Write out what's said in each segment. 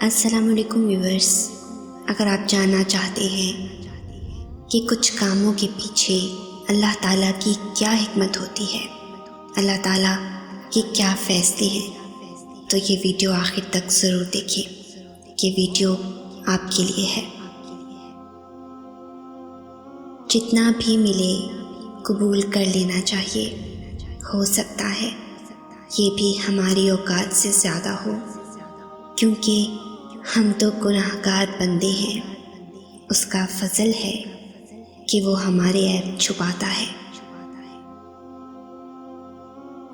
السلام علیکم ویورز، اگر آپ جاننا چاہتے ہیں کہ کچھ کاموں کے پیچھے اللہ تعالیٰ کی کیا حکمت ہوتی ہے، اللہ تعالیٰ کے کیا فیصلے ہیں، تو یہ ویڈیو آخر تک ضرور دیکھیں۔ یہ ویڈیو آپ کے لیے ہے۔ جتنا بھی ملے قبول کر لینا چاہیے، ہو سکتا ہے یہ بھی ہماری اوقات سے زیادہ ہو، کیونکہ ہم تو گناہ گار بندے ہیں۔ اس کا فضل ہے کہ وہ ہمارے عیب چھپاتا ہے۔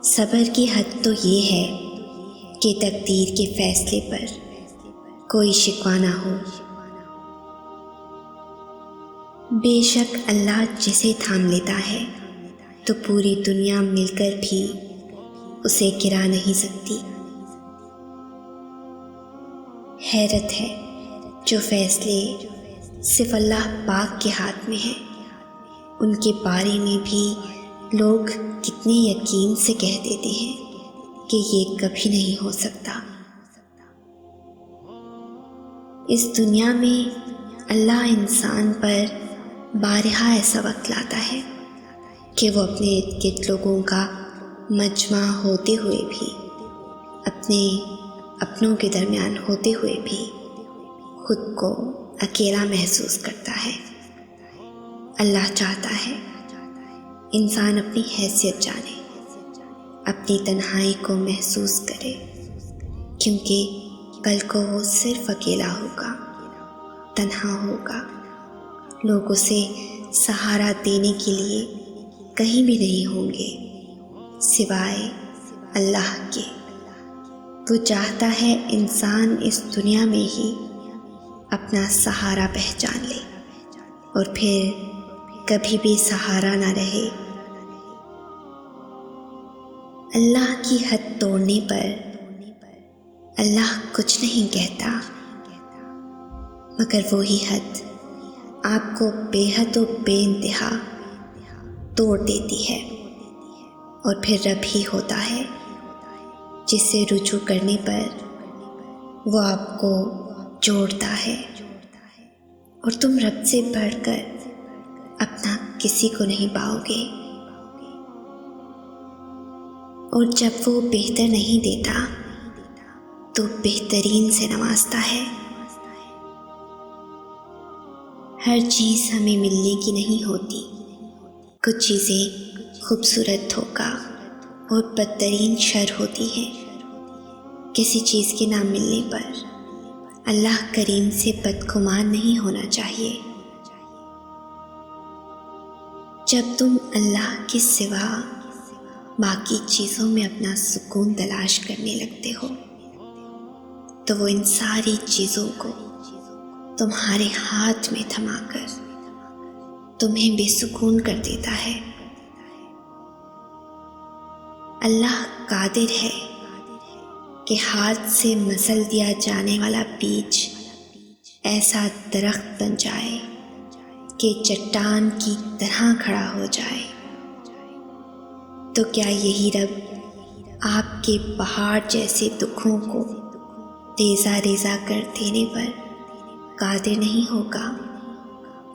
صبر کی حد تو یہ ہے کہ تقدیر کے فیصلے پر کوئی شکوہ نہ ہو۔ بے شک اللہ جسے تھام لیتا ہے تو پوری دنیا مل کر بھی اسے گرا نہیں سکتی۔ حیرت ہے جو فیصلے صرف اللہ پاک کے ہاتھ میں ہیں، ان کے بارے میں بھی لوگ کتنے یقین سے کہہ دیتے ہیں کہ یہ کبھی نہیں ہو سکتا۔ اس دنیا میں اللہ انسان پر بارہا ایسا وقت لاتا ہے کہ وہ اپنے ارد گرد لوگوں کا مجمع ہوتے ہوئے بھی، اپنوں کے درمیان ہوتے ہوئے بھی خود کو اکیلا محسوس کرتا ہے۔ اللہ چاہتا ہے انسان اپنی حیثیت جانے، اپنی تنہائی کو محسوس کرے، کیونکہ کل کو وہ صرف اکیلا ہوگا، تنہا ہوگا۔ لوگ اسے سہارا دینے کے لیے کہیں بھی نہیں ہوں گے سوائے اللہ کے۔ وہ چاہتا ہے انسان اس دنیا میں ہی اپنا سہارا پہچان لے اور پھر کبھی بھی سہارا نہ رہے۔ اللہ کی حد توڑنے پر اللہ کچھ نہیں کہتا، مگر وہی حد آپ کو بے حد و بے انتہا توڑ دیتی ہے، اور پھر رب ہی ہوتا ہے جس سے رجوع کرنے پر وہ آپ کو جوڑتا ہے، اور تم رب سے بڑھ کر اپنا کسی کو نہیں پاؤ گے۔ اور جب وہ بہتر نہیں دیتا تو بہترین سے نوازتا ہے۔ ہر چیز ہمیں ملنے کی نہیں ہوتی، کچھ چیزیں خوبصورت دھوکہ اور بدترین شر ہوتی ہے۔ کسی چیز کے نہ ملنے پر اللہ کریم سے بدگمان نہیں ہونا چاہیے۔ جب تم اللہ کے سوا باقی چیزوں میں اپنا سکون تلاش کرنے لگتے ہو تو وہ ان ساری چیزوں کو تمہارے ہاتھ میں تھما کر تمہیں بے سکون کر دیتا ہے۔ اللہ قادر ہے کہ ہاتھ سے مسل دیا جانے والا بیج ایسا درخت بن جائے کہ چٹان کی طرح کھڑا ہو جائے۔ تو کیا یہی رب آپ کے پہاڑ جیسے دکھوں کو ریزہ ریزہ کر دینے پر قادر نہیں ہوگا؟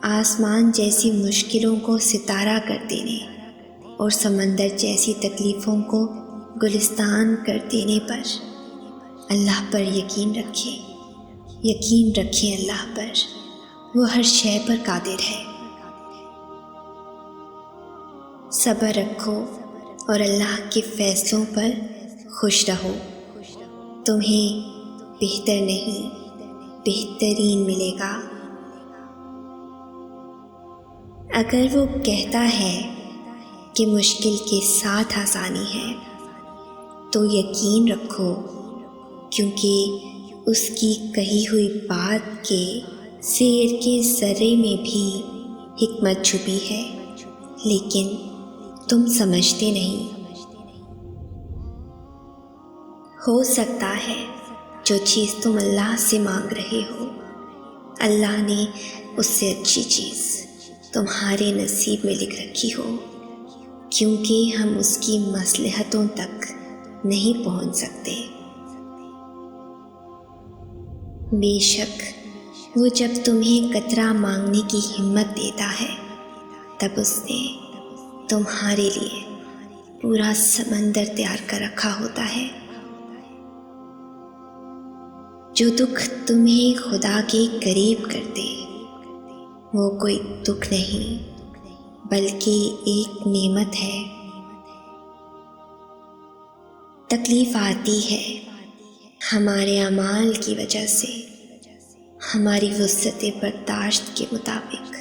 آسمان جیسی مشکلوں کو ستارہ کر دینے اور سمندر جیسی تکلیفوں کو گلستان کر دینے پر اللہ پر یقین رکھیں اللہ پر، وہ ہر شے پر قادر ہے۔ صبر رکھو اور اللہ کے فیصلوں پر خوش رہو، تمہیں بہتر نہیں بہترین ملے گا۔ اگر وہ کہتا ہے کہ مشکل کے ساتھ آسانی ہے تو یقین رکھو، کیونکہ اس کی کہی ہوئی بات کے زیر کے ذرے میں بھی حکمت چھپی ہے، لیکن تم سمجھتے نہیں۔ ہو سکتا ہے جو چیز تم اللہ سے مانگ رہے ہو، اللہ نے اس سے اچھی چیز تمہارے نصیب میں لکھ رکھی ہو، کیونکہ ہم اس کی مصلحتوں تک نہیں پہنچ سکتے۔ بے شک وہ جب تمہیں قطرہ مانگنے کی ہمت دیتا ہے تب اس نے تمہارے لیے پورا سمندر تیار کر رکھا ہوتا ہے۔ جو دکھ تمہیں خدا کے قریب کر دے وہ کوئی دکھ نہیں بلکہ ایک نعمت ہے۔ تکلیف آتی ہے ہمارے اعمال کی وجہ سے، ہماری وسعت برداشت کے مطابق،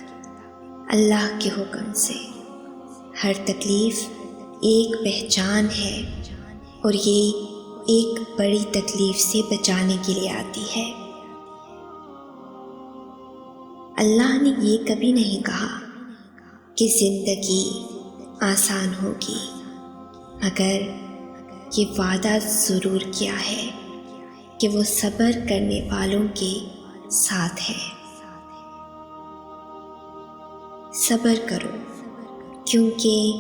اللہ کے حکم سے۔ ہر تکلیف ایک پہچان ہے اور یہ ایک بڑی تکلیف سے بچانے کے لیے آتی ہے۔ اللہ نے یہ کبھی نہیں کہا کہ زندگی آسان ہوگی، مگر یہ وعدہ ضرور کیا ہے کہ وہ صبر کرنے والوں کے ساتھ ہے۔ صبر کرو کیونکہ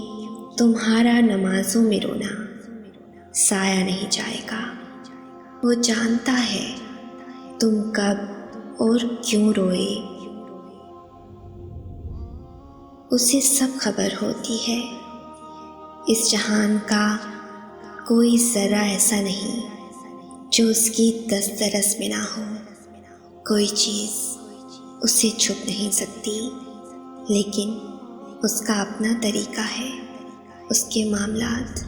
تمہارا نمازوں میں رونا ضائع نہیں جائے گا۔ وہ جانتا ہے تم کب اور کیوں روئے، اسے سب خبر ہوتی ہے۔ اس جہان کا کوئی ذرہ ایسا نہیں جو اس کی دسترس میں نہ ہو، کوئی چیز اسے چھپ نہیں سکتی، لیکن اس کا اپنا طریقہ ہے۔ اس کے معاملات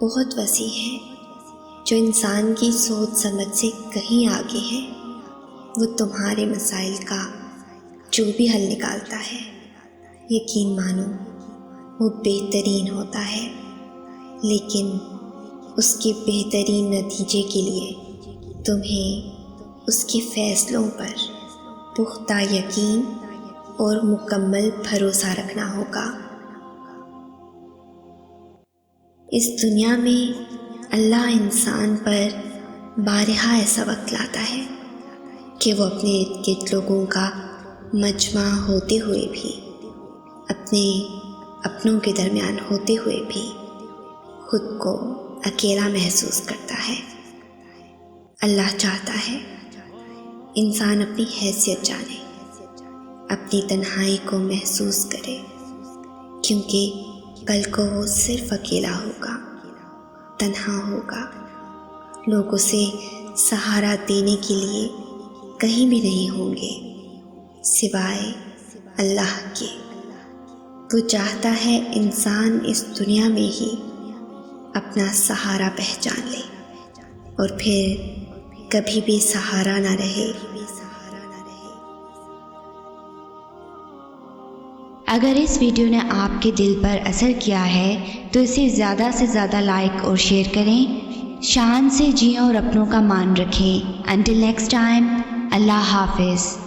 بہت وسیع ہیں جو انسان کی سوچ سمجھ سے کہیں آگے ہیں۔ وہ تمہارے مسائل کا جو بھی حل نکالتا ہے، یقین مانو وہ بہترین ہوتا ہے، لیکن اس کے بہترین نتیجے کے لیے تمہیں اس کے فیصلوں پر پختہ یقین اور مکمل بھروسہ رکھنا ہوگا۔ اس دنیا میں اللہ انسان پر بارہا ایسا وقت لاتا ہے کہ وہ اپنے ارد گرد لوگوں کا مجمع ہوتے ہوئے بھی، اپنے اپنوں کے درمیان ہوتے ہوئے بھی خود کو اکیلا محسوس کرتا ہے۔ اللہ چاہتا ہے انسان اپنی حیثیت جانے، اپنی تنہائی کو محسوس کرے، کیونکہ کل کو وہ صرف اکیلا ہوگا، تنہا ہوگا، لوگ اسے سہارا دینے کے لیے کہیں بھی نہیں ہوں گے سوائے اللہ کے۔ وہ چاہتا ہے انسان اس دنیا میں ہی اپنا سہارا پہچان لے اور پھر کبھی بھی سہارا نہ رہے۔ اگر اس ویڈیو نے آپ کے دل پر اثر کیا ہے تو اسے زیادہ سے زیادہ لائک اور شیئر کریں۔ شان سے جئیں اور اپنوں کا مان رکھیں۔ انٹل نیکسٹ ٹائم، اللہ حافظ۔